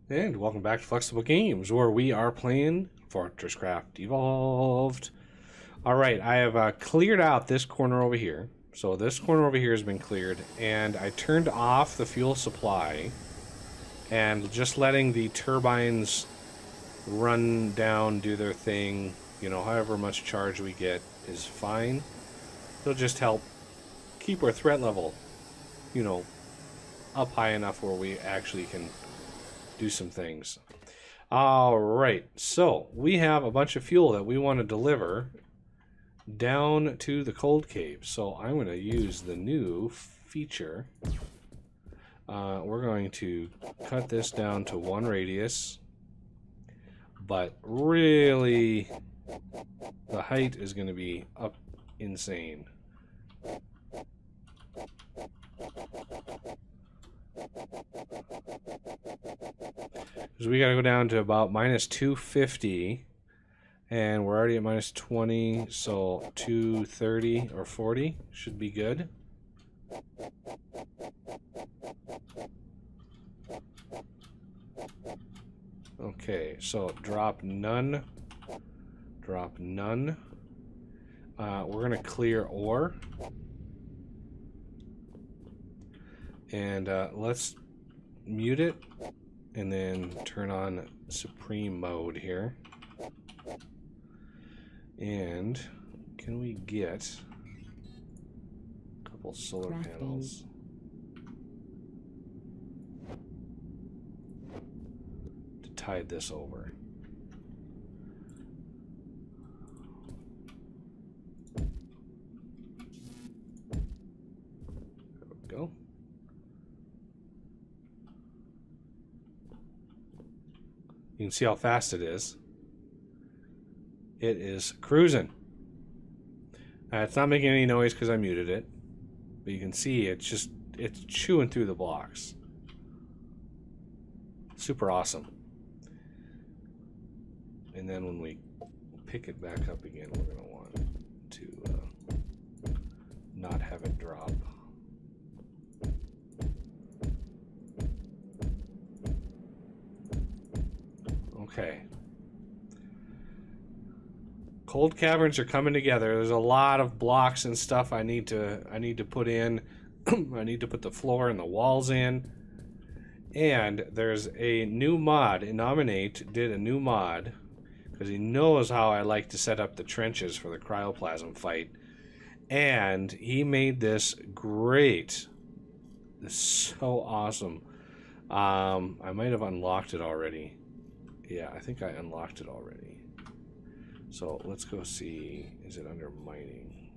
And welcome back to Flexible Games, where we are playing FortressCraft Evolved. Alright, I have cleared out this corner over here. So this corner over here has been cleared, and I turned off the fuel supply, and just letting the turbines run down, do their thing, you know, however much charge we get is fine. It'll just help keep our threat level, you know, up high enough where we actually can do some things. Alright, so we have a bunch of fuel that we want to deliver down to the cold cave. So I'm going to use the new feature. We're going to cut this down to 1 radius, but really the height is going to be up insane. Because we got to go down to about minus 250, and we're already at minus 20, so 230 or 40 should be good. Okay, so drop none. Drop none. We're going to clear ore. And let's mute it and then turn on Supreme mode here. And can we get a couple solar panels? To tide this over. There we go. You can see how fast it is. It is cruising. It's not making any noise because I muted it. But you can see it's chewing through the blocks. Super awesome. And then when we pick it back up again, we're going to want to not have it drop. Okay. Cold caverns are coming together. There's a lot of blocks and stuff I need to put in. I need to put the floor and the walls in. And there's a new mod. Nominate did a new mod because he knows how I like to set up the trenches for the cryoplasm fight. And he made this great. This is so awesome. I might have unlocked it already. Yeah, I think I unlocked it already. So let's go see. Is it under mining?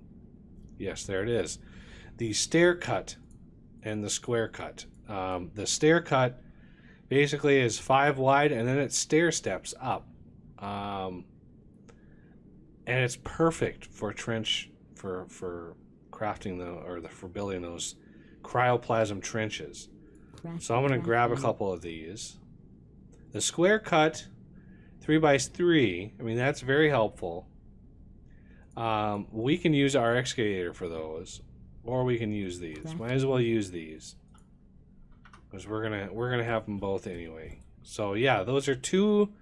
Yes, there it is. The stair cut and the square cut. The stair cut basically is 5 wide, and then it stair steps up. And it's perfect for trench for crafting for building those cryoplasm trenches. So I'm going to grab a couple of these. The square cut 3x3, I mean, that's very helpful. We can use our excavator for those, or we can use these. Might as well use these because we're gonna have them both anyway. So yeah, those are 2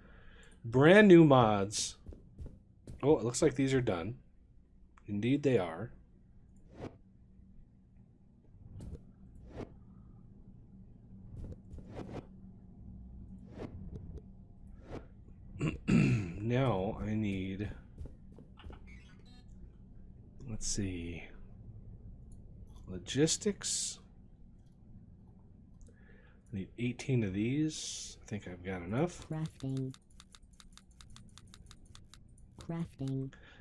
brand new mods. Oh, it looks like these are done. Indeed, they are. Now I need, let's see, logistics. I need 18 of these. I think I've got enough. Crafting.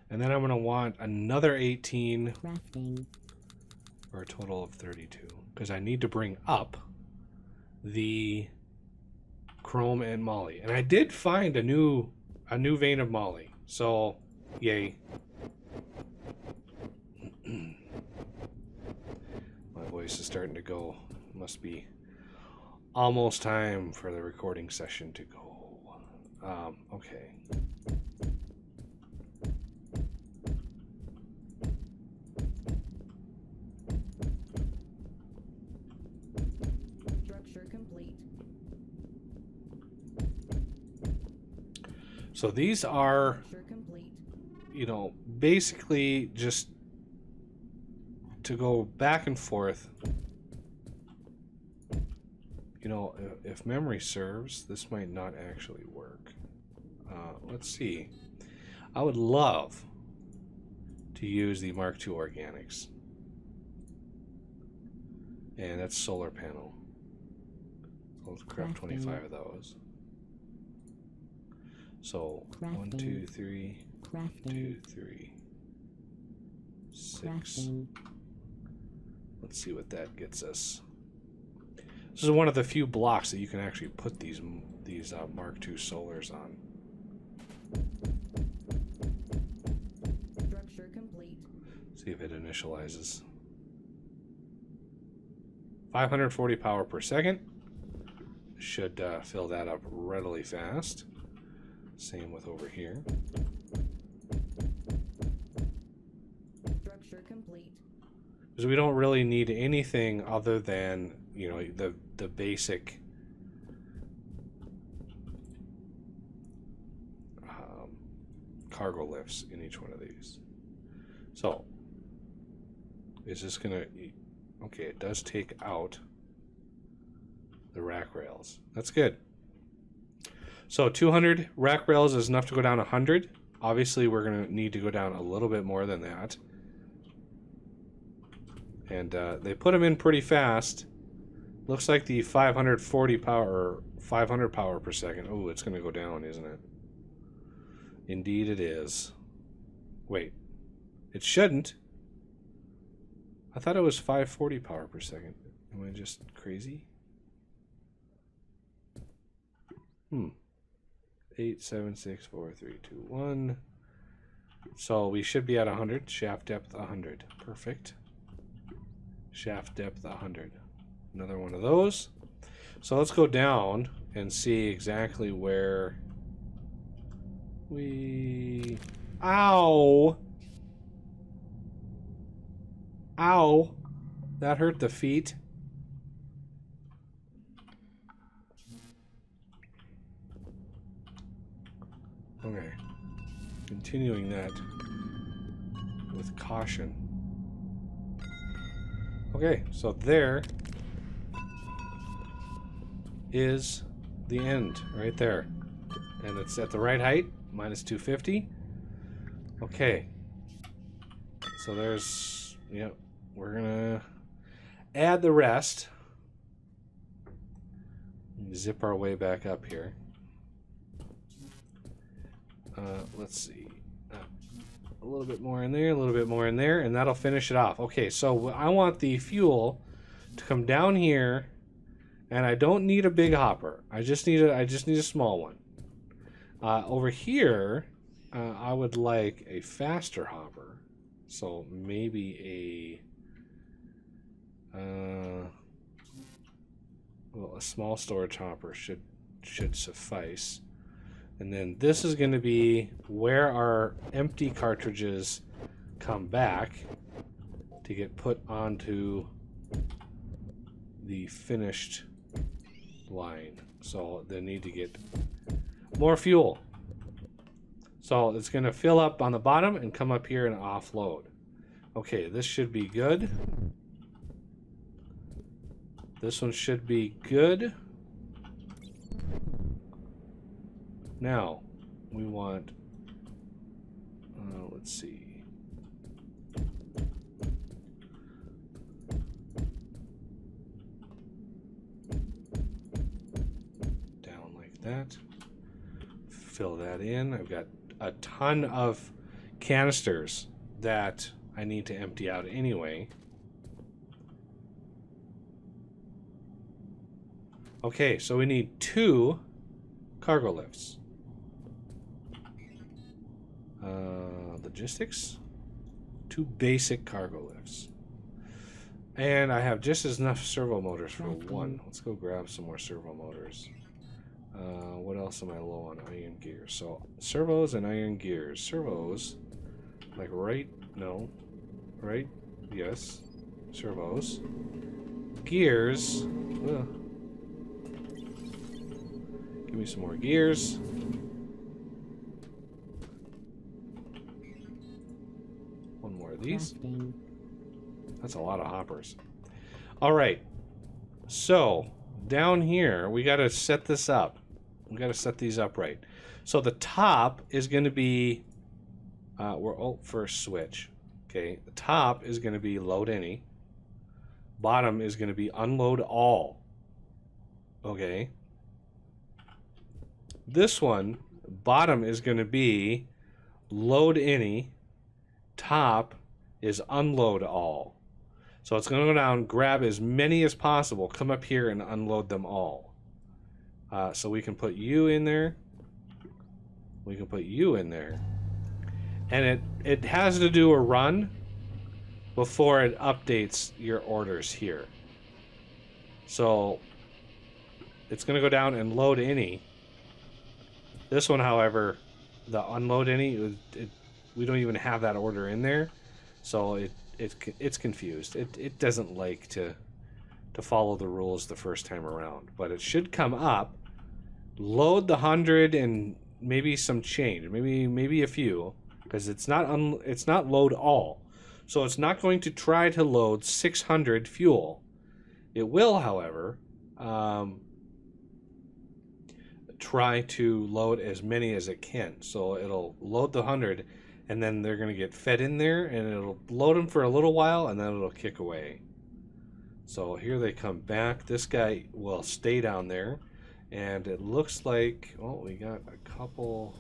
And then I'm going to want another 18. Crafting. For a total of 32. Because I need to bring up the chrome and moly. And I did find a new vein of moly. So, yay. My voice is starting to go. Must be almost time for the recording session to go. Okay. So these are, you know, basically just to go back and forth. You know, if memory serves, this might not actually work. Let's see. I would love to use the Mk2 organics. And that's solar panel. So let's craft 25 of those. So 1, 2, 3, 1, 2, 3, 6. Let's see what that gets us. This is one of the few blocks that you can actually put these Mk2 solars on. Structure complete. See if it initializes. 540 power per second. Should fill that up readily fast. Same with over here. Structure complete. Because we don't really need anything other than, you know, the basic cargo lifts in each one of these. So is this gonna, okay, it does take out the rack rails. That's good. So 200 rack rails is enough to go down 100. Obviously we're gonna need to go down a little bit more than that. And they put them in pretty fast. Looks like the 540 power, or 500 power per second. Oh, it's gonna go down, isn't it? Indeed it is. Wait, it shouldn't. I thought it was 540 power per second. Am I just crazy? 8, 7, 6, 4, 3, 2, 1. So we should be at 100. Shaft depth 100. Perfect. Shaft depth 100. Another one of those. So let's go down and see exactly where we... Ow! Ow! That hurt the feet. Okay. Continuing that with caution. Okay, so there is the end right there. And it's at the right height, minus 250. Okay. So there's, yep, we're gonna add the rest. Zip our way back up here. Let's see. A little bit more in there, a little bit more in there, and that'll finish it off. Okay, so I want the fuel to come down here, and I don't need a big hopper. I just need a small one. Over here, I would like a faster hopper. So maybe well, a small storage hopper should suffice. And then this is going to be where our empty cartridges come back to get put onto the finished line. So they need to get more fuel. So it's going to fill up on the bottom and come up here and offload. Okay, this should be good. This one should be good. Now, we want, let's see. Down like that. Fill that in. I've got a ton of canisters that I need to empty out anyway. Okay, so we need 2 cargo lifts. Logistics. 2 basic cargo lifts. And I have just enough servo motors for 1. Let's go grab some more servo motors. What else am I low on? Iron gears. So servos and iron gears. Servos, like right? No. Right? Yes. Servos. Gears. Give me some more gears. these? That's a lot of hoppers. All right. So down here, we got to set this up. We got to set these up right. So the top is going to be, first switch. Okay, the top is going to be load any. Bottom is going to be unload all. Okay. This one, bottom is going to be load any. Top is unload all. So it's going to go down, grab as many as possible, come up here and unload them all. So we can put you in there. We can put you in there. And it has to do a run before it updates your orders here. So it's going to go down and load any. This one, however, the unload any, we don't even have that order in there. So it's confused. It doesn't like to follow the rules the first time around, but it should come up, load the 100 and maybe some change, maybe a few, because it's not load all. So it's not going to try to load 600 fuel. It will, however, try to load as many as it can. So it'll load the 100, and then they're going to get fed in there, and it'll load them for a little while, and then it'll kick away. So here they come back. This guy will stay down there, and it looks like, oh, we got a couple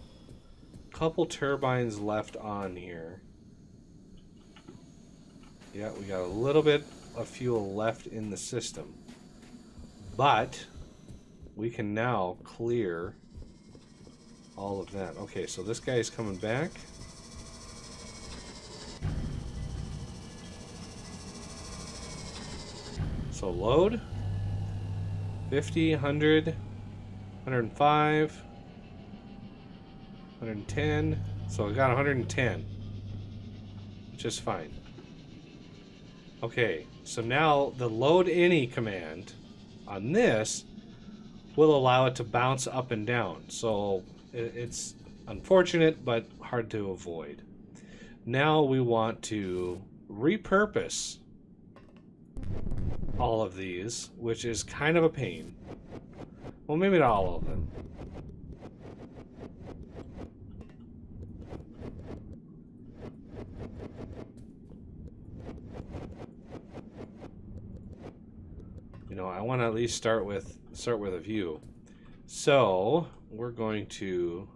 turbines left on here. Yeah, we got a little bit of fuel left in the system, but we can now clear all of that. Okay, so this guy is coming back. So load 50, 100, 105, 110. So I got 110, which is fine. Okay, so now the load any command on this will allow it to bounce up and down. So it's unfortunate, but hard to avoid. Now we want to repurpose all of these, which is kind of a pain. Well, maybe not all of them. You know, I want to at least start with a view. So we're going to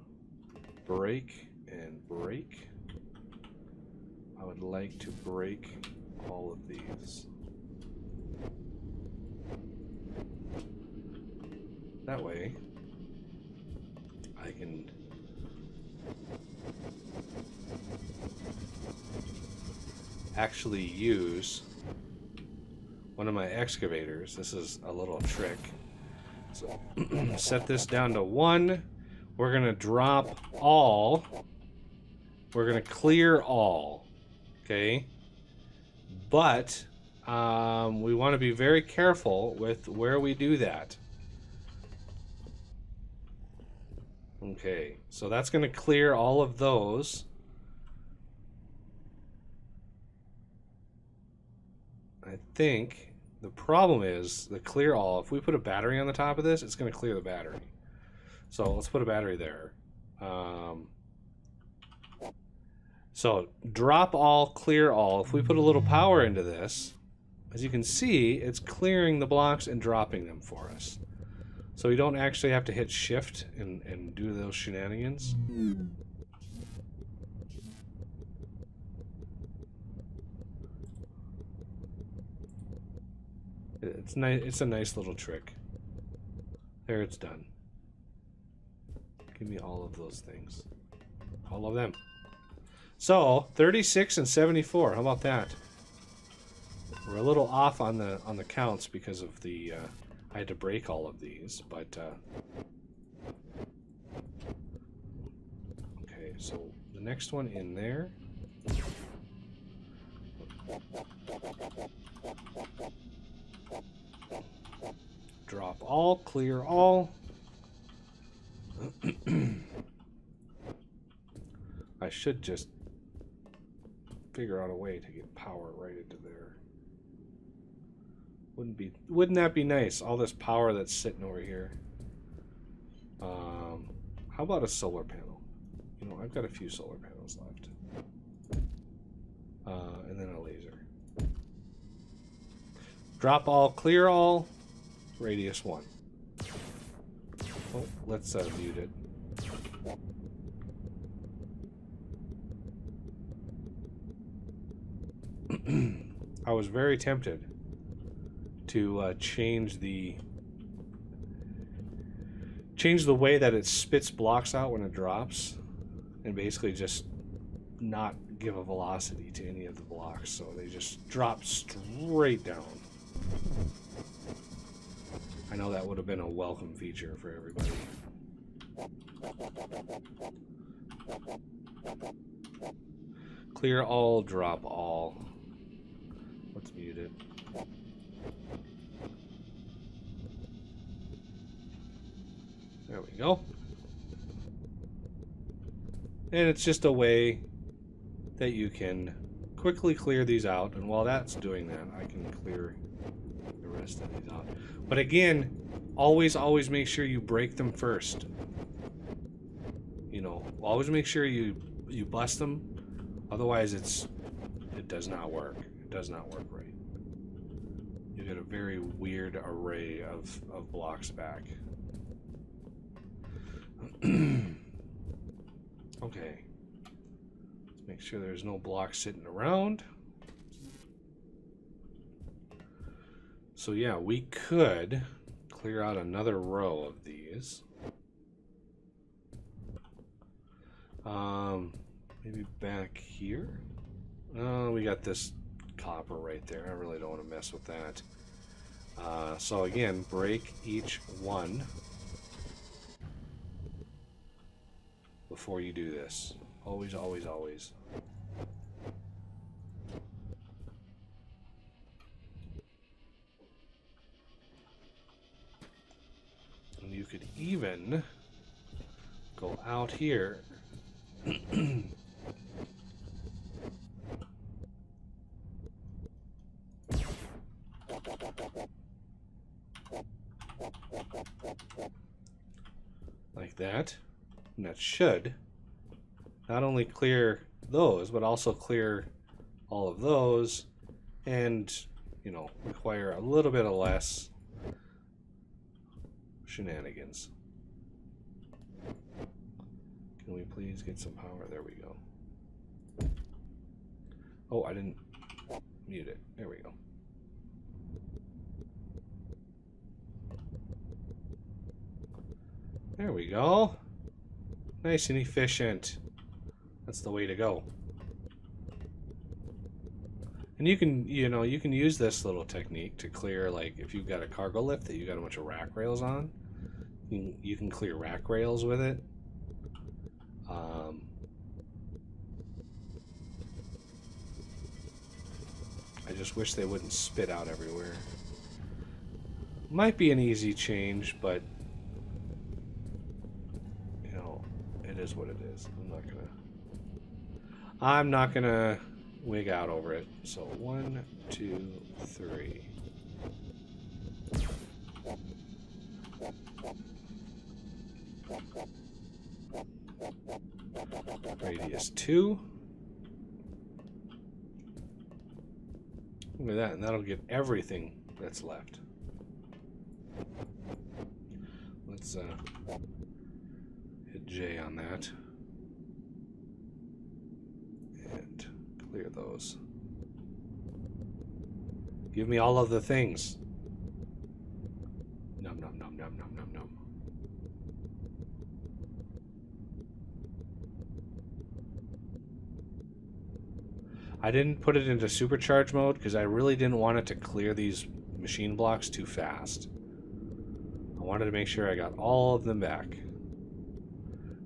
break and break. I would like to break all of these. That way, I can actually use one of my excavators. This is a little trick. So set this down to 1. We're going to drop all. We're going to clear all. Okay? But we want to be very careful with where we do that. Okay, so that's going to clear all of those. I think the problem is the clear all. If we put a battery on the top of this, it's going to clear the battery. So let's put a battery there. So drop all, clear all. If we put a little power into this, as you can see, it's clearing the blocks and dropping them for us. So we don't actually have to hit shift and do those shenanigans. It's nice. It's a nice little trick. There, it's done. Give me all of those things. All of them. So 36 and 74. How about that? We're a little off on the counts because of the I had to break all of these, but okay, so the next one in there. Drop all, clear all. I should just figure out a way to get power right into there. Wouldn't that be nice? All this power that's sitting over here. How about a solar panel? You know, I've got a few solar panels left. And then a laser. Drop all, clear all, radius 1. Oh, let's mute it. I was very tempted to change the way that it spits blocks out when it drops, and basically just not give a velocity to any of the blocks, so they just drop straight down. I know that would have been a welcome feature for everybody. Clear all, drop all. Let's mute it. There we go. And it's just a way that you can quickly clear these out, and while that's doing that, I can clear the rest of these out. But again, always make sure you break them first. You know, always make sure you bust them, otherwise it does not work. It does not work right. You get a very weird array of blocks back. Okay. Let's make sure there's no blocks sitting around. So yeah, we could clear out another row of these. Maybe back here. Oh, we got this copper right there. I really don't want to mess with that. So again, break each one before you do this. Always, always, always. And you could even go out here like that. And that should not only clear those, but also clear all of those, and, you know, require a little bit of less shenanigans. Can we please get some power? There we go. Oh, I didn't mute it. There we go. There we go. Nice and efficient. That's the way to go. And you can, you know, you can use this little technique to clear, like, if you've got a cargo lift that you got a bunch of rack rails on, you can clear rack rails with it. I just wish they wouldn't spit out everywhere. Might be an easy change, but you know, it is what it is. I'm not gonna wig out over it. So 1, 2, 3. Radius 2. Look at that, and that'll get everything that's left. Let's hit J on that. And clear those. Give me all of the things. Num num num num num num num. I didn't put it into supercharge mode because I really didn't want it to clear these machine blocks too fast. I wanted to make sure I got all of them back.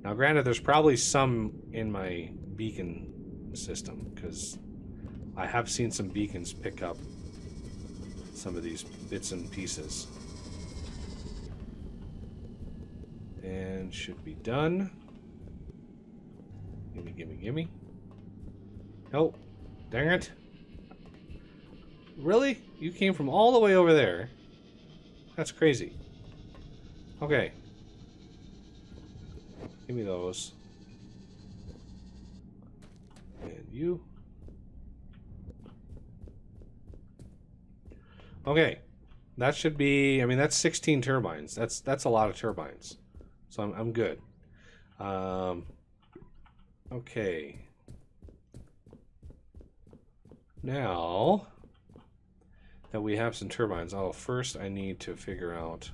Now granted, there's probably some in my beacon system, because I have seen some beacons pick up some of these bits and pieces. And should be done. Gimme, gimme, gimme. Nope. Dang it. Really? You came from all the way over there? That's crazy. Okay. Give me those. And you. Okay. That should be, I mean, that's 16 turbines. That's a lot of turbines. So I'm good. Okay. Now that we have some turbines, oh, first I need to figure out,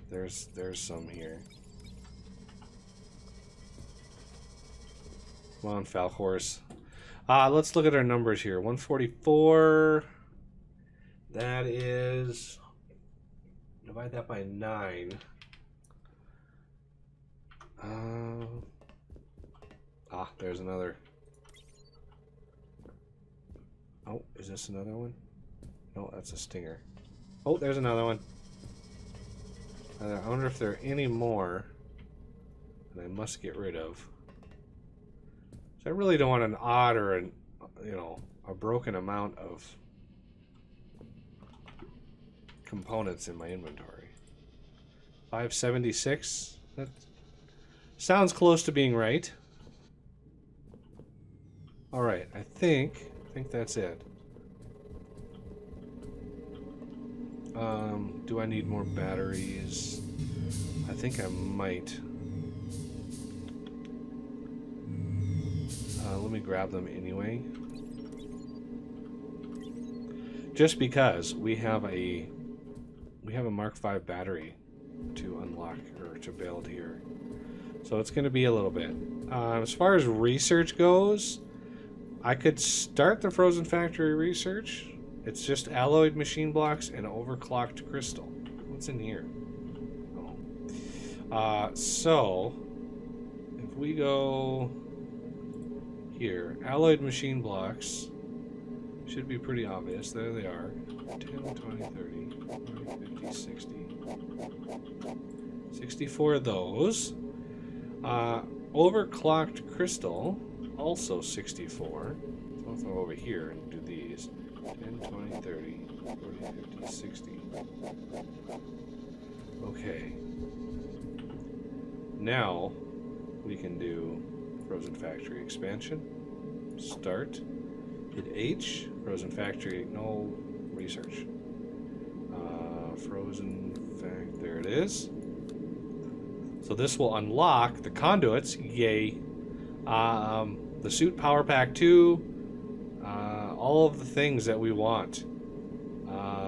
there's some here. Come on, Falhorse. Let's look at our numbers here. 144. That is, divide that by 9. There's another. Oh, is this another one? No, that's a stinger. Oh, there's another one. I wonder if there are any more that I must get rid of. So I really don't want an odd or an, a broken amount of components in my inventory. 576. That sounds close to being right. All right, I think that's it. Do I need more batteries? I think I might. Let me grab them anyway. Just because we have a Mark V battery to unlock or to build here. So it's going to be a little bit. As far as research goes, I could start the Frozen Factory research. It's just alloyed machine blocks and overclocked crystal. What's in here? Oh. So, if we go here, alloyed machine blocks should be pretty obvious. There they are. 10, 20, 30, 40, 50, 60. 64 of those. Overclocked crystal, also 64. So let's go over here and do these. 10, 20, 30, 40, 50, 60. Okay. Now we can do Frozen Factory expansion. Start. Hit H. Frozen Factory. No research. Frozen Fact. There it is. So this will unlock the conduits. Yay. The suit power pack 2. All of the things that we want.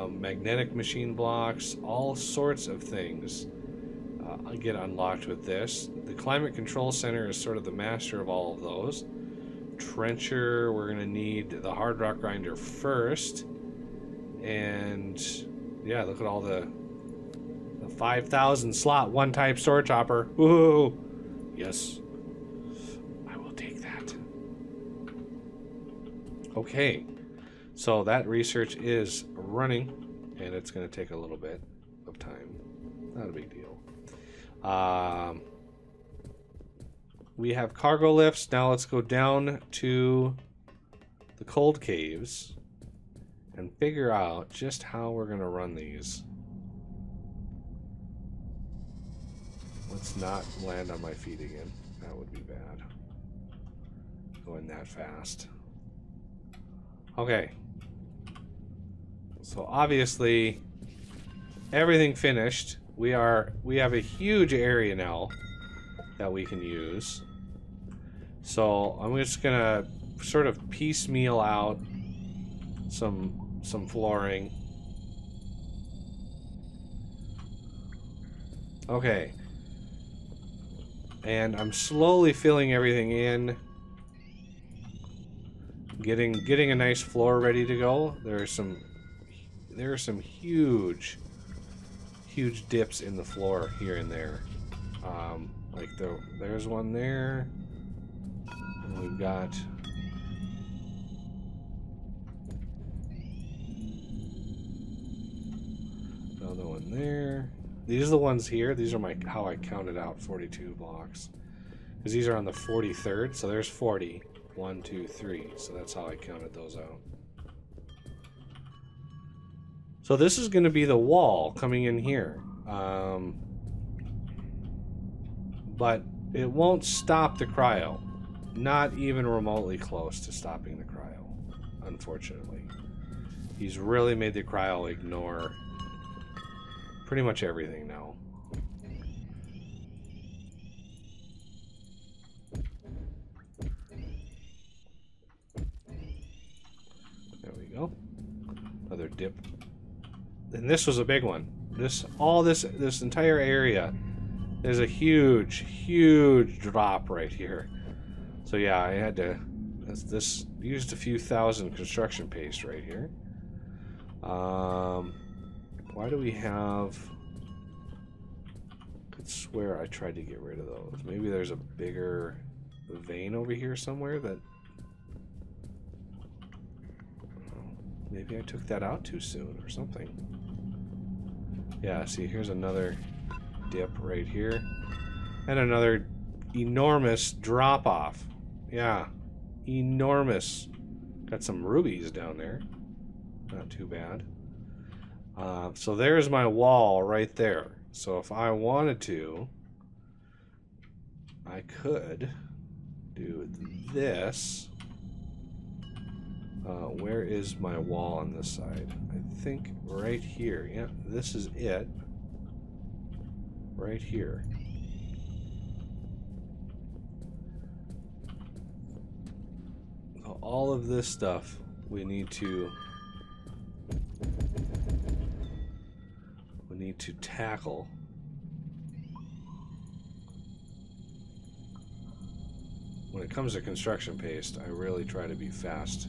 Magnetic machine blocks. All sorts of things get unlocked with this. The Climate Control Center is sort of the master of all of those. Trencher, we're going to need the hard rock grinder first. And yeah, look at all the 5,000 slot one type storage hopper. Woohoo! Yes. I will take that. Okay. So that research is running, and it's going to take a little bit of time. Not a big deal. We have cargo lifts. Now let's go down to the cold caves and figure out just how we're going to run these. Let's not land on my feet again. That would be bad. Going that fast. Okay. So obviously everything finished. We have a huge area now that we can use. So I'm just gonna sort of piecemeal out some flooring. Okay. And I'm slowly filling everything in. Getting a nice floor ready to go. There are some huge dips in the floor here and there. Like there's one there. And we've got another one there. These are the ones here. These are how I counted out 42 blocks. Because these are on the 43rd, so there's 40. 1, 2, 3. So that's how I counted those out. So this is going to be the wall coming in here. But it won't stop the cryo. Not even remotely close to stopping the cryo, unfortunately. He's really made the cryo ignore pretty much everything now. There we go. Another dip. And this was a big one. This entire area, there's a huge drop right here. So yeah, I had to used a few thousand construction paste right here. Why do we have... I could swear I tried to get rid of those. Maybe there's a bigger vein over here somewhere that... Maybe I took that out too soon or something. Yeah, see, here's another dip right here. And another enormous drop-off. Yeah, enormous. Got some rubies down there. Not too bad. So there's my wall right there. So if I wanted to, I could do this. Where is my wall on this side? I think right here. Yeah, this is it. Right here. So all of this stuff we need to tackle. When it comes to construction paste, I really try to be fast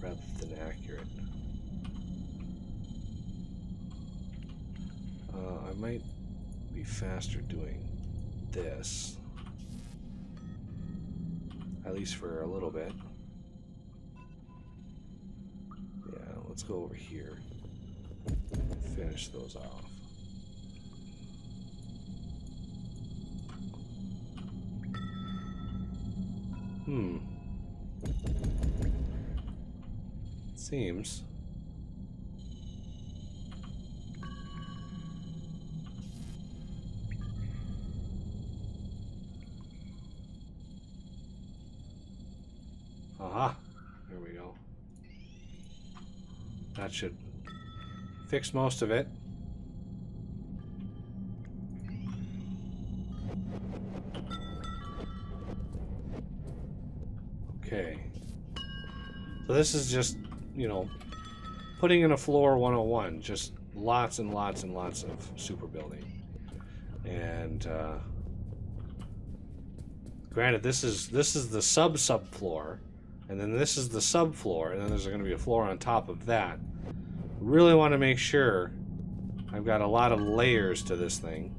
rather than accurate. I might be faster doing this, at least for a little bit. Yeah, let's go over here. Finish those off. Seems. Aha, there we go. That should fix most of it. Okay. So this is just, you know, putting in a floor 101, just lots and lots and lots of super building. And granted, this is the subfloor, and then this is the subfloor, and then there's going to be a floor on top of that. Really want to make sure I've got a lot of layers to this thing.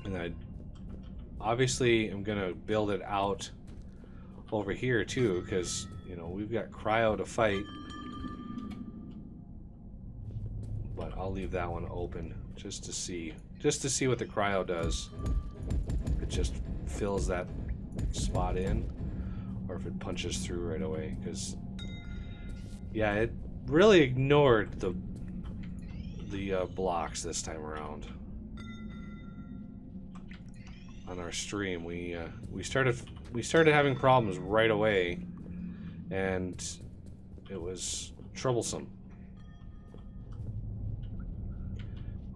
And I obviously am going to build it out over here too, because, you know, we've got cryo to fight. But I'll leave that one open just to see what the cryo does. If it just fills that spot in, or if it punches through right away, because yeah, it really ignored the blocks this time around. On our stream, we started having problems right away, and it was troublesome.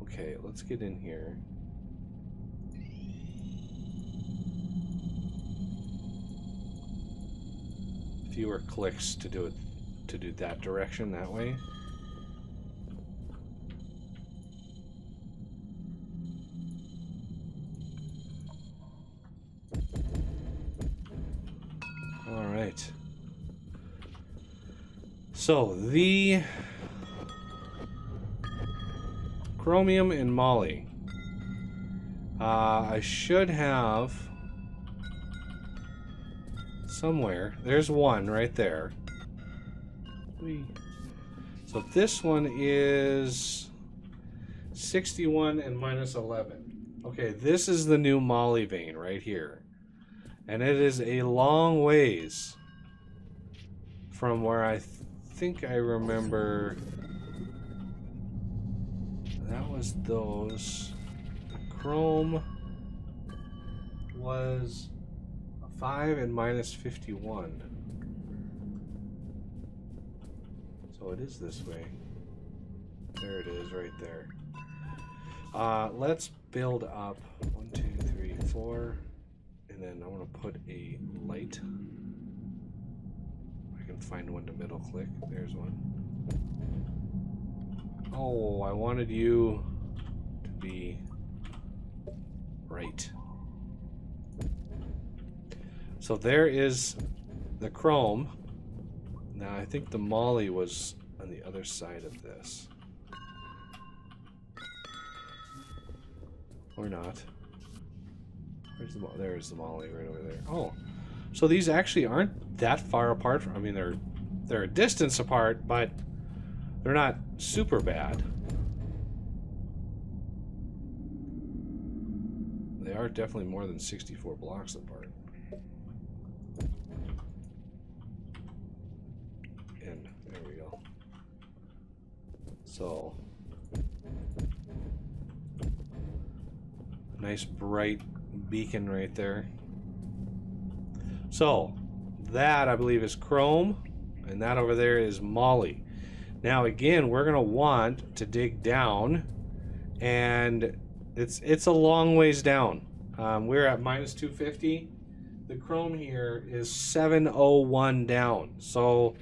Okay, let's get in here. Fewer clicks to do it, to do that direction that way. All right. So the chromium and moly. I should have somewhere. There's one right there. So this one is 61 and minus 11. Okay, this is the new moly vein right here. And it is a long ways from where I think I remember that was those. The chrome was a 5 and minus 51. So it is this way. There it is right there. Let's build up 1, 2, 3, 4. And then I want to put a light. I can find one to middle click. There's one. Oh, I wanted you to be right. So there is the chrome. Now I think the moly was on the other side of this. Or not. Where's the there's the moly right over there. Oh, so these actually aren't that far apart. I mean, they're a distance apart, but they're not super bad. They are definitely more than 64 blocks apart. And there we go. So nice bright beacon right there. So that I believe is chrome, and that over there is moly. Now again, we're gonna want to dig down, and it's a long ways down. We're at minus 250. The chrome here is 701 down. So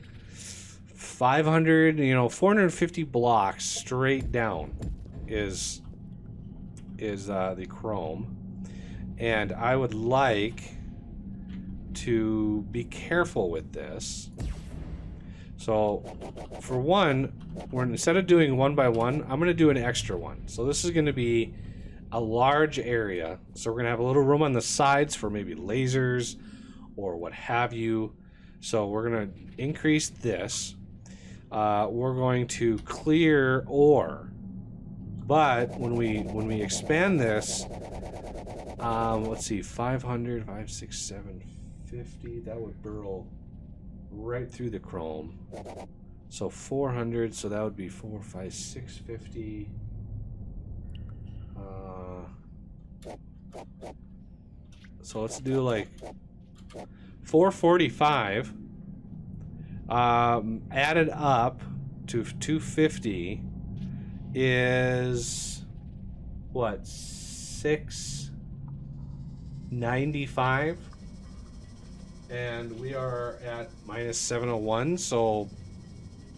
500, 450 blocks straight down is the chrome. And I would like to be careful with this. So for one, instead of doing one by one, I'm going to do an extra one. So this is going to be a large area. So we're going to have a little room on the sides for maybe lasers or what have you. So we're going to increase this. We're going to clear ore. But when we expand this, let's see, 500, 5, 6, 7, 50, that would burrow right through the chrome. So 400, so that would be 4, 5, 650. So let's do like 445 added up to 250 is what, 695, and we are at minus 701, so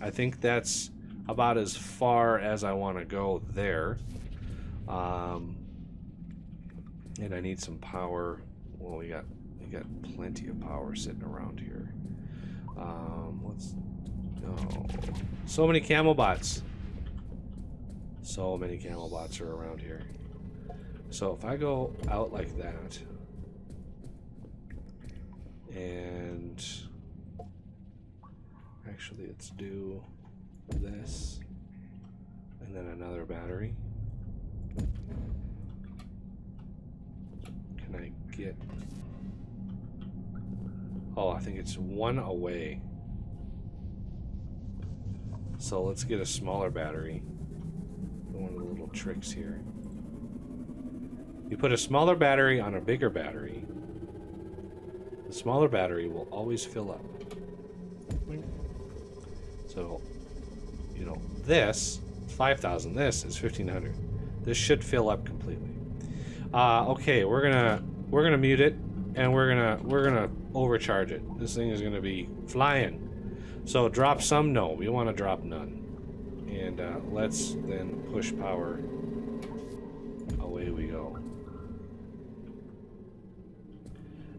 I think that's about as far as I want to go there. And I need some power. Well, we got plenty of power sitting around here. Let's go. So many camel bots. So many camel bots are around here. So if I go out like that, and actually let's do this, and then another battery. Can I get... Oh, I think it's one away. So let's get a smaller battery. One of the little tricks here. You put a smaller battery on a bigger battery. The smaller battery will always fill up. So, this 5,000. This is 1,500. This should fill up completely. Okay, we're gonna mute it, and we're gonna overcharge it. This thing is gonna be flying. So drop some? No, we want to drop none. And let's then push power. Away we go.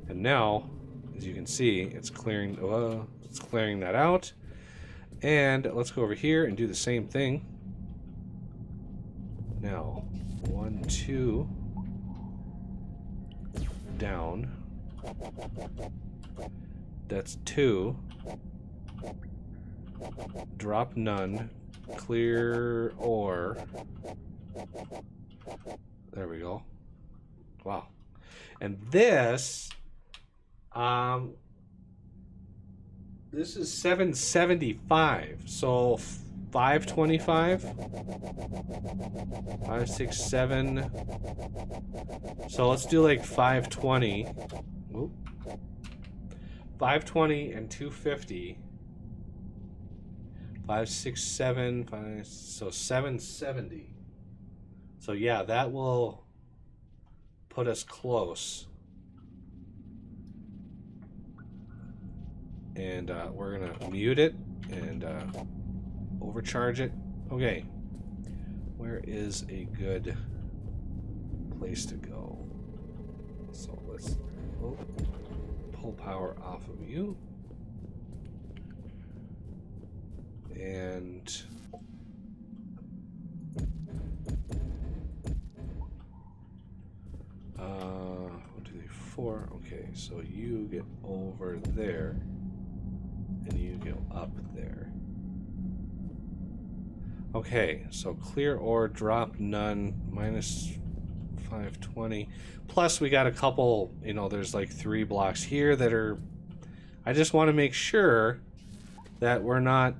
And now, as you can see, it's clearing that out. And let's go over here and do the same thing. Now, 1, 2, down. That's 2. Drop none. Clear ore. There we go. wow. And this is 775. So 525, 5, 6, 7. So let's do like 520. Oop. 520 and 250. 5, 6, 7, 5, so 770. So yeah, that will put us close. And we're gonna mute it and overcharge it. Okay, where is a good place to go? So let's pull power off of you. And 1, 2, 3, 4. Okay, so you get over there, and you go up there. Okay, so clear ore, drop none, minus 520. Plus, we got a couple. You know, there's like 3 blocks here that are. I just want to make sure that we're not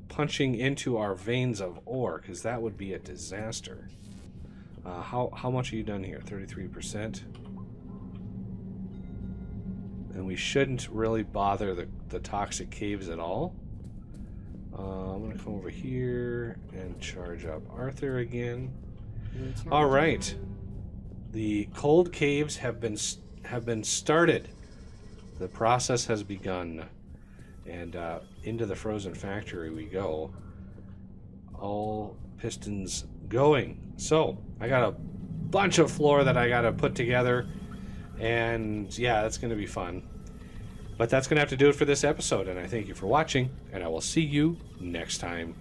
punching into our veins of ore, because that would be a disaster. How much are you done here? 33%. And we shouldn't really bother the toxic caves at all. I'm going to come over here and charge up Arthur again. All right. The cold caves have been started. The process has begun. And into the frozen factory we go. All pistons going. So I got a bunch of floor that I got to put together, and yeah, that's going to be fun. But that's going to have to do it for this episode, and I thank you for watching, and I will see you next time.